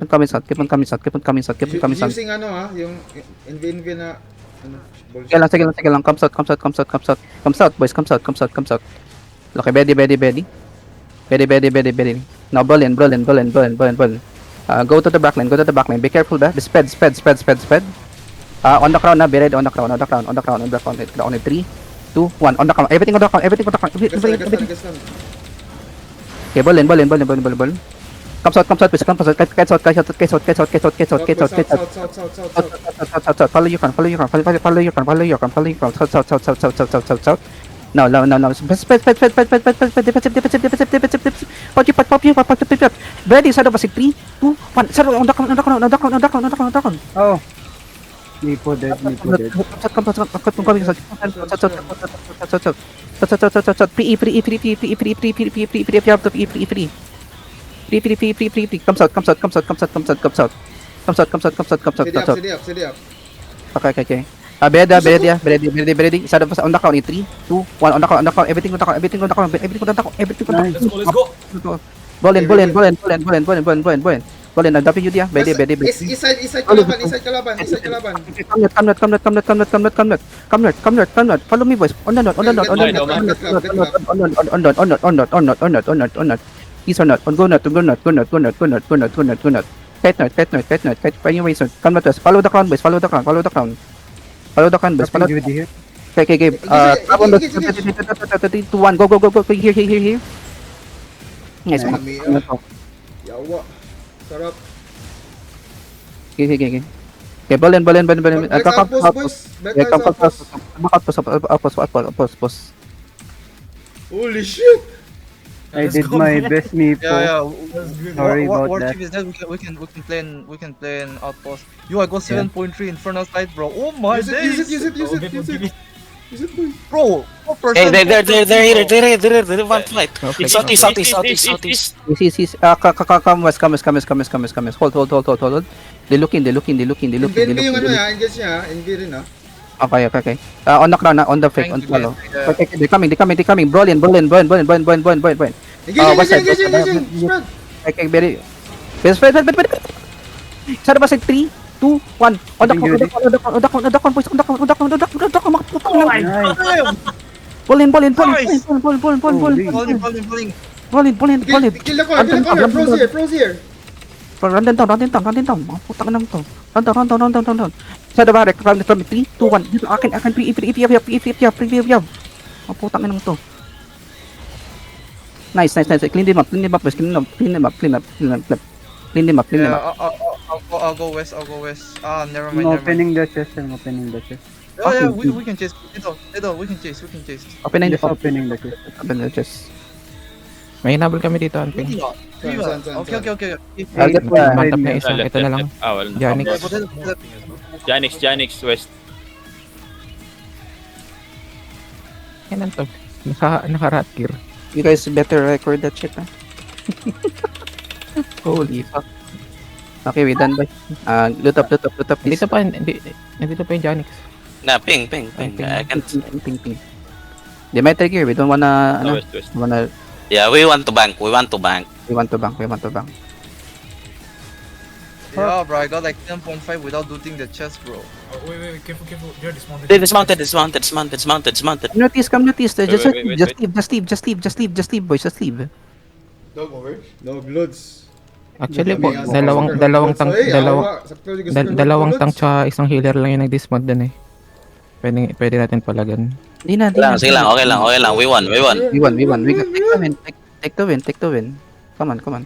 coming south, keep on coming south, keep on coming south, keep on coming south. Using ano ha, yung NV na ano, Sige lang, come south, boys, come south. Okay, ready. Ready. Now, ball in. Go to the back line, be careful ba? Spread. On the crown na, be ready, on the crown. On 3, 2, 1, on the crown, everything on the crown. Okay, ball in. Come south, please, come south, kite south. Follow your crown, south. No. Spread. Pop you. Ready, side of us, 3, 2, 1. Side on the crown. Oh. Nipo dead. PE. Come south. Steady up. Okay. Ready. Side of us on the count. 3, 2, 1. On the count. Everything on the count. Let's go. Ball in. WD. Ready. East side kalaban. Come not. Follow me, boys. On not. East or not. Go not. Kite not. Find your ways. Come not us. Follow the crown, boys. Follow the crown, boys. Here. Okay. 3, 2, 1. Go. Here. Nice. Yawa. Sarap. Okay. Ball in. Back outpost, boys. Outpost. Holy shit. I did my best, Nipo. Yeah. Sorry about War that. Chief is dead. We can play an outpost. Yo, I got 7.3 Infernal Sight, bro. Oh my Use days. it, boys. Bro, what Hey, percent? they're here. They want to fight. Southeast. Yes. Come west. Hold. They looking. NV yung ano ya, engage niya, NV rin ha. Okay. On the crown, on the fake, on follow. Okay, they're coming. Ball in. West side. Engage. Spread. Okay, very. Spread. Side of us, 3, 2, 1. On the crown, boys. Ball in. Kill the corner. Froze here. Run down. Putang nang to. Run down. Sa the from 3, 2, 1. Akin PF. Putang nang to. Nice. Clean them up, boys. Clean them up. Yeah, I'll go west. Ah, never mind. I'm opening the chest. Oh yeah, we can chase. Ito, we can chase. Open na Just yung opening the chest. Open the chest. May hinabol kami dito, Anping. Saan. Okay. I'll get one. Mantap na isa. Ito na lang. Janix. Janix West. Yan ang to. Naka-rat gear. You guys better record that shit, ha? Holy fuck. Okay, we done, boy. Loot up. Nandito pa yung Janix. Nah, ping. Ping. They might take here. We don't wanna, West. Yeah, we want to bank. We want to bank. Yeah, bro, I got like 10.5 without looting the chest, bro. Wait, careful. You're dismounted. They dismounted. Come notice. Wait. Just leave, boys. Just leave. Dog over. No bloods. Actually po, dalawang tank tsaka isang healer lang yung nag-dismount dun eh. Pwede natin palagan. Di na. Sige lang. Okay lang. We won. We won. We can take the win. Come on.